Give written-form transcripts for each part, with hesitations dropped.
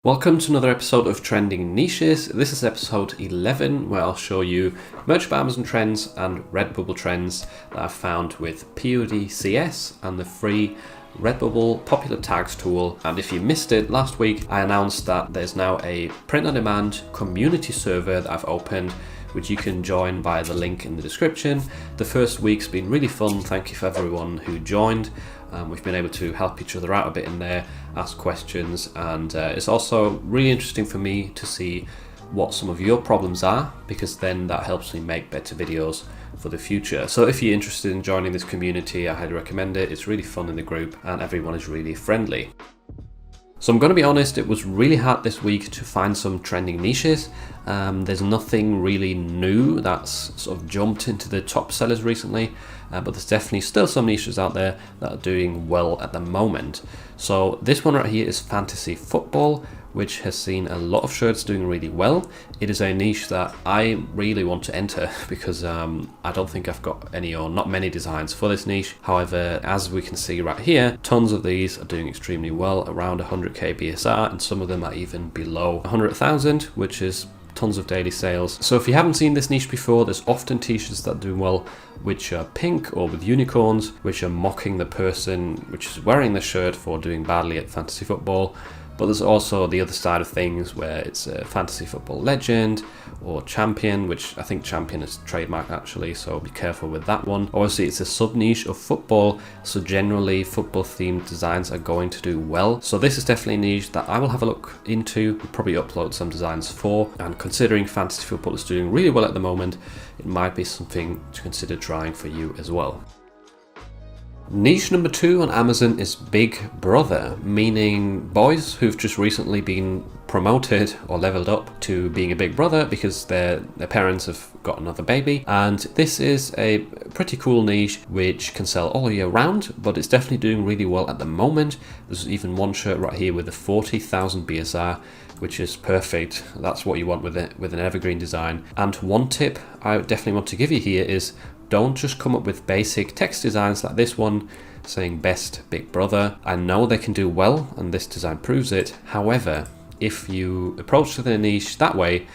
Welcome to another episode of Trending Niches. This is episode 11, where I'll show you merch by Amazon trends and Redbubble trends that I've found with PODCS and the free Redbubble popular tags tool. And if you missed it last week, I announced that there's now a print-on-demand community server that I've opened, which you can join via the link in the description. The first week's been really fun. Thank you for everyone who joined. We've been able to help each other out a bit in there, ask questions, and it's also really interesting for me to see what some of your problems are, because then that helps me make better videos for the future. So if you're interested in joining this community, I highly recommend it. It's really fun in the group and everyone is really friendly. So I'm going to be honest, it was really hard this week to find some trending niches. There's nothing really new that's sort of jumped into the top sellers recently, but there's definitely still some niches out there that are doing well at the moment. So this one right here is fantasy football, which has seen a lot of shirts doing really well. It is a niche that I really want to enter because I don't think I've got any or not many designs for this niche. However, as we can see right here, tons of these are doing extremely well, around 100k BSR, and some of them are even below 100,000, which is tons of daily sales. So if you haven't seen this niche before, there's often t-shirts that do well which are pink or with unicorns, which are mocking the person which is wearing the shirt for doing badly at fantasy football. But there's also the other side of things where it's a fantasy football legend or champion, which I think champion is trademarked actually, so be careful with that one. Obviously it's a sub niche of football, so generally football themed designs are going to do well. So this is definitely a niche that I will have a look into, probably upload some designs for, and considering fantasy football is doing really well at the moment, it might be something to consider trying for you as well. Niche number 2 on Amazon is Big Brother, meaning boys who've just recently been promoted or leveled up to being a big brother because their parents have got another baby. And this is a pretty cool niche which can sell all year round, but it's definitely doing really well at the moment. There's even one shirt right here with a 40,000 BSR, which is perfect. That's what you want with it, with an evergreen design. And one tip I definitely want to give you here is don't just come up with basic text designs like this one saying best Big Brother. I know they can do well and this design proves it. However, if you approach the niche that way,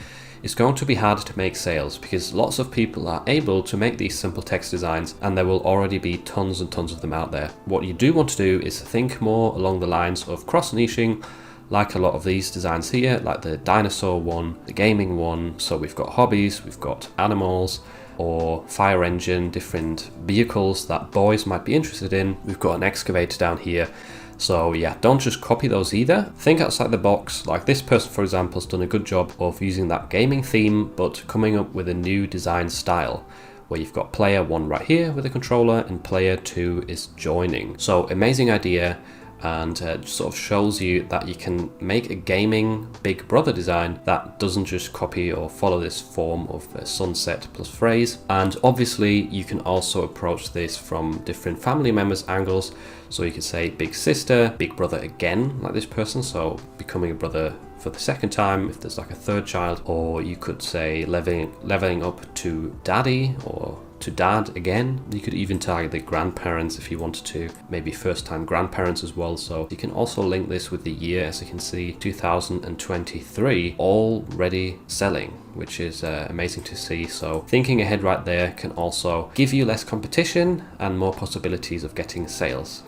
it's going to be hard to make sales because lots of people are able to make these simple text designs and there will already be tons and tons of them out there. What you do want to do is think more along the lines of cross-niching, like a lot of these designs here, like the dinosaur one, the gaming one. So we've got hobbies, we've got animals, or fire engine, different vehicles that boys might be interested in. We've got an excavator down here. So yeah, don't just copy those either. Think outside the box. Like this person, for example, has done a good job of using that gaming theme, but coming up with a new design style where you've got player 1 right here with a controller and player 2 is joining. So amazing idea. And sort of shows you that you can make a gaming Big Brother design that doesn't just copy or follow this form of sunset plus phrase. And obviously you can also approach this from different family members angles. So you could say big sister, big brother again, like this person, so becoming a brother for the second time if there's like a third child. Or you could say leveling up to daddy or to dad again. You could even target the grandparents if you wanted to, maybe first time grandparents as well. So you can also link this with the year, as you can see 2023 already selling, which is amazing to see. So thinking ahead right there can also give you less competition and more possibilities of getting sales.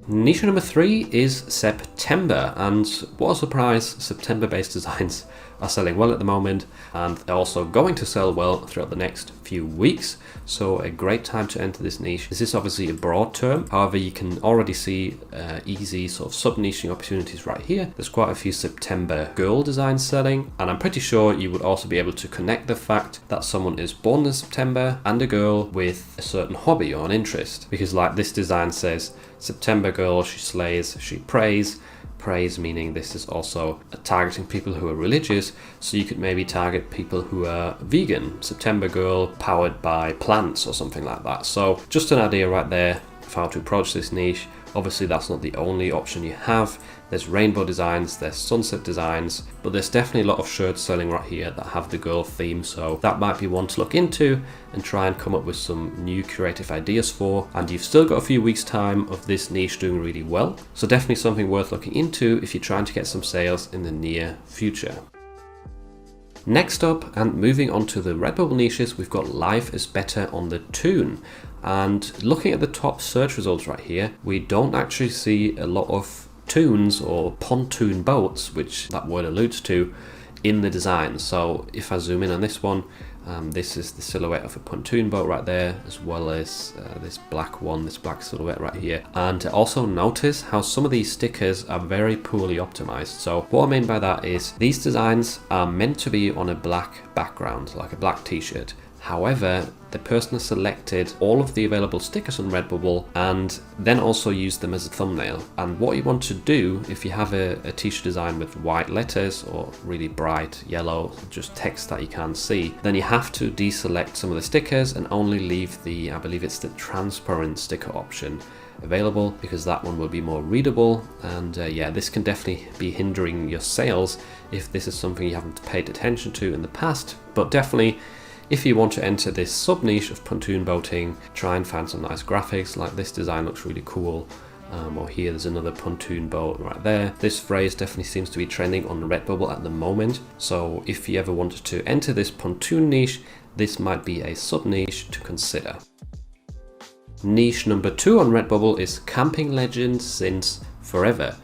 Niche number 3 is September, and what a surprise, September based designs are selling well at the moment and they're also going to sell well throughout the next few weeks. So a great time to enter this niche. This is obviously a broad term, however you can already see easy sort of sub-niching opportunities right here. There's quite a few September girl designs selling, and I'm pretty sure you would also be able to connect the fact that someone is born in September and a girl with a certain hobby or an interest, because like this design says, September girl, she slays, she prays. Praise meaning this is also targeting people who are religious, so you could maybe target people who are vegan. September girl powered by plants or something like that. So just an idea right there of how to approach this niche. Obviously that's not the only option you have. There's rainbow designs, there's sunset designs, but there's definitely a lot of shirts selling right here that have the girl theme, so that might be one to look into and try and come up with some new creative ideas for. And you've still got a few weeks time of this niche doing really well, so definitely something worth looking into if you're trying to get some sales in the near future. Next up, and moving on to the Redbubble niches, we've got Life is Better on the Toon. And looking at the top search results right here, we don't actually see a lot of toons or pontoon boats, which that word alludes to, in the design. So if I zoom in on this one, this is the silhouette of a pontoon boat right there, as well as this black one, this black silhouette right here. And also notice how some of these stickers are very poorly optimized. So what I mean by that is these designs are meant to be on a black background, like a black t-shirt. However, the person has selected all of the available stickers on Redbubble and then also used them as a thumbnail. And what you want to do, if you have a t-shirt design with white letters or really bright yellow, just text that you can't see, then you have to deselect some of the stickers and only leave the, I believe it's the transparent sticker option available, because that one will be more readable. And yeah, this can definitely be hindering your sales if this is something you haven't paid attention to in the past. But definitely, if you want to enter this sub niche of pontoon boating, try and find some nice graphics. Like this design looks really cool. Or here there's another pontoon boat right there. This phrase definitely seems to be trending on Redbubble at the moment. So if you ever wanted to enter this pontoon niche, this might be a sub niche to consider. Niche number 2 on Redbubble is Camping Legend Since Forever.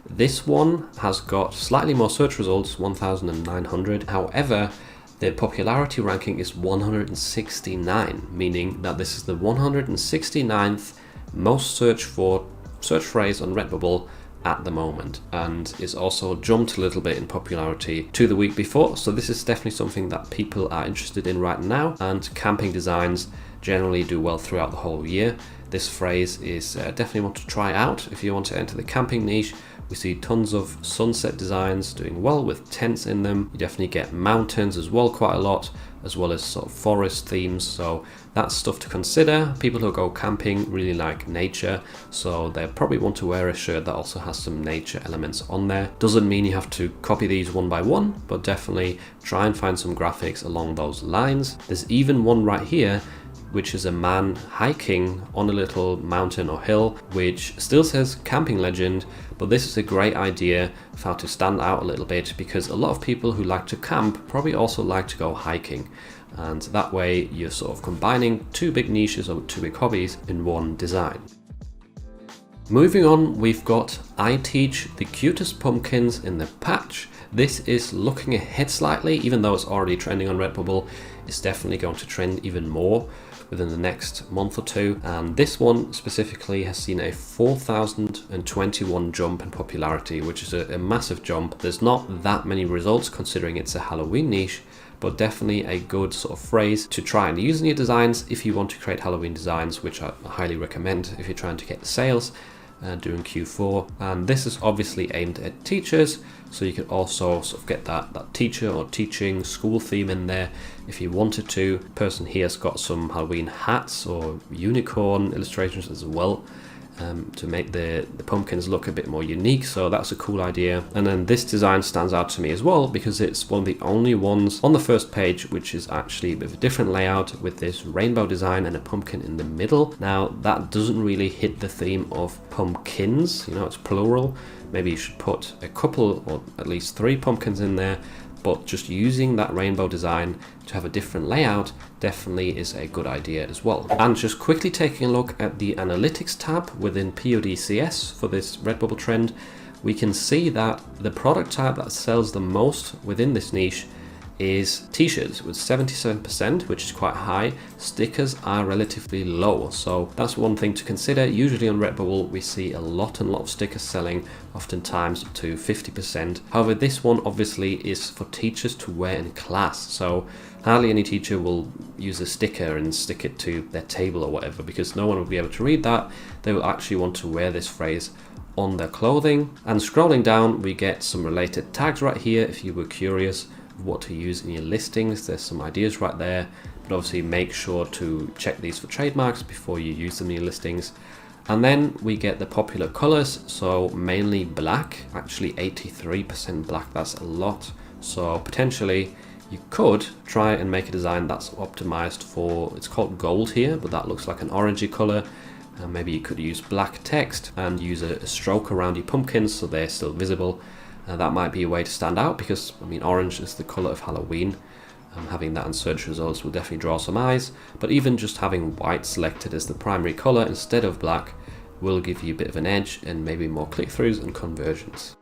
This one has got slightly more search results, 1,900. However, the popularity ranking is 169, meaning that this is the 169th most searched for search phrase on Redbubble at the moment, and is also jumped a little bit in popularity to the week before. So this is definitely something that people are interested in right now, and camping designs generally do well throughout the whole year. This phrase is definitely one to try out if you want to enter the camping niche. We see tons of sunset designs doing well with tents in them. You definitely get mountains as well quite a lot, as well as sort of forest themes. So that's stuff to consider. People who go camping really like nature, so they probably want to wear a shirt that also has some nature elements on there. Doesn't mean you have to copy these one by one, but definitely try and find some graphics along those lines. There's even one right here which is a man hiking on a little mountain or hill, which still says camping legend, but this is a great idea of how to stand out a little bit, because a lot of people who like to camp probably also like to go hiking, and that way you're sort of combining two big niches or two big hobbies in one design. Moving on, we've got I Teach the Cutest Pumpkins in the Patch. This is looking ahead slightly, even though it's already trending on Redbubble. It's definitely going to trend even more within the next month or two, and this one specifically has seen a 4,021 jump in popularity, which is a massive jump. There's not that many results considering it's a Halloween niche, but definitely a good sort of phrase to try and use in your designs if you want to create Halloween designs, which I highly recommend if you're trying to get sales during Q4. And this is obviously aimed at teachers, so you could also sort of get that teacher or teaching school theme in there if you wanted to. The person here's got some Halloween hats or unicorn illustrations as well, to make the pumpkins look a bit more unique, so that's a cool idea. And then this design stands out to me as well because it's one of the only ones on the first page which is actually a bit of a different layout, with this rainbow design and a pumpkin in the middle. Now that doesn't really hit the theme of pumpkins, you know, it's plural. Maybe you should put a couple or at least 3 pumpkins in there, but just using that rainbow design to have a different layout definitely is a good idea as well. And just quickly taking a look at the analytics tab within PODCS for this Redbubble trend, we can see that the product type that sells the most within this niche is t-shirts with 77%, which is quite high. Stickers are relatively low, so that's one thing to consider. Usually on Redbubble we see a lot of stickers selling, oftentimes up to 50%. However, this one obviously is for teachers to wear in class, so hardly any teacher will use a sticker and stick it to their table or whatever, because no one will be able to read that. They will actually want to wear this phrase on their clothing. And scrolling down, we get some related tags right here if you were curious what to use in your listings. There's some ideas right there, but obviously make sure to check these for trademarks before you use them in your listings. And then we get the popular colors, so mainly black, actually 83% black, that's a lot. So potentially you could try and make a design that's optimized for, it's called gold here, but that looks like an orangey color. Maybe you could use black text and use a stroke around your pumpkins so they're still visible. That might be a way to stand out because, I mean, orange is the color of Halloween. Having that in search results will definitely draw some eyes, but even just having white selected as the primary color instead of black will give you a bit of an edge and maybe more click-throughs and conversions.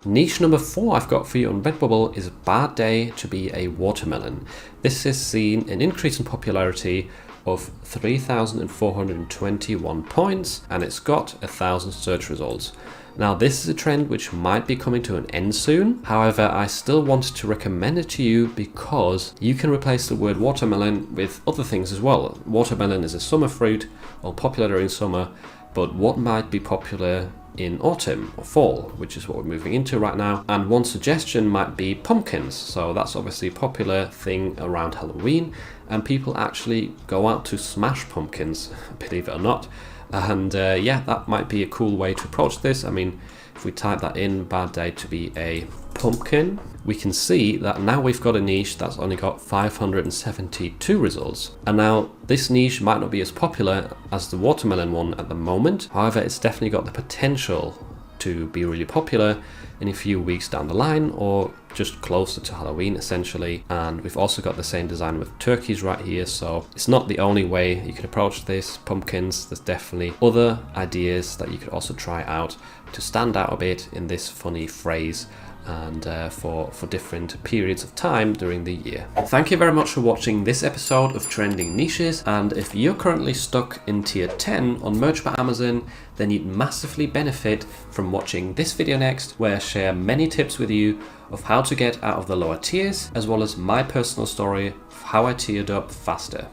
Niche number 4 I've got for you on Redbubble is a bad day to be a watermelon. This has seen an increase in popularity of 3,421 points and it's got 1,000 search results. Now this is a trend which might be coming to an end soon. However, I still wanted to recommend it to you because you can replace the word watermelon with other things as well. Watermelon is a summer fruit or popular during summer, but what might be popular in autumn or fall, which is what we're moving into right now. And one suggestion might be pumpkins. So that's obviously a popular thing around Halloween and people actually go out to smash pumpkins, believe it or not. And yeah, that might be a cool way to approach this. I mean, if we type that in, bad day to be a pumpkin, we can see that now we've got a niche that's only got 572 results. And now this niche might not be as popular as the watermelon one at the moment. However, it's definitely got the potential to be really popular in a few weeks down the line or just closer to Halloween essentially. And we've also got the same design with turkeys right here, so it's not the only way you can approach this, pumpkins. There's definitely other ideas that you could also try out to stand out a bit in this funny phrase and for different periods of time during the year. Thank you very much for watching this episode of Trending Niches, and if you're currently stuck in tier 10 on Merch by Amazon, then you'd massively benefit from watching this video next, where I share many tips with you of how to get out of the lower tiers, as well as my personal story of how I tiered up faster.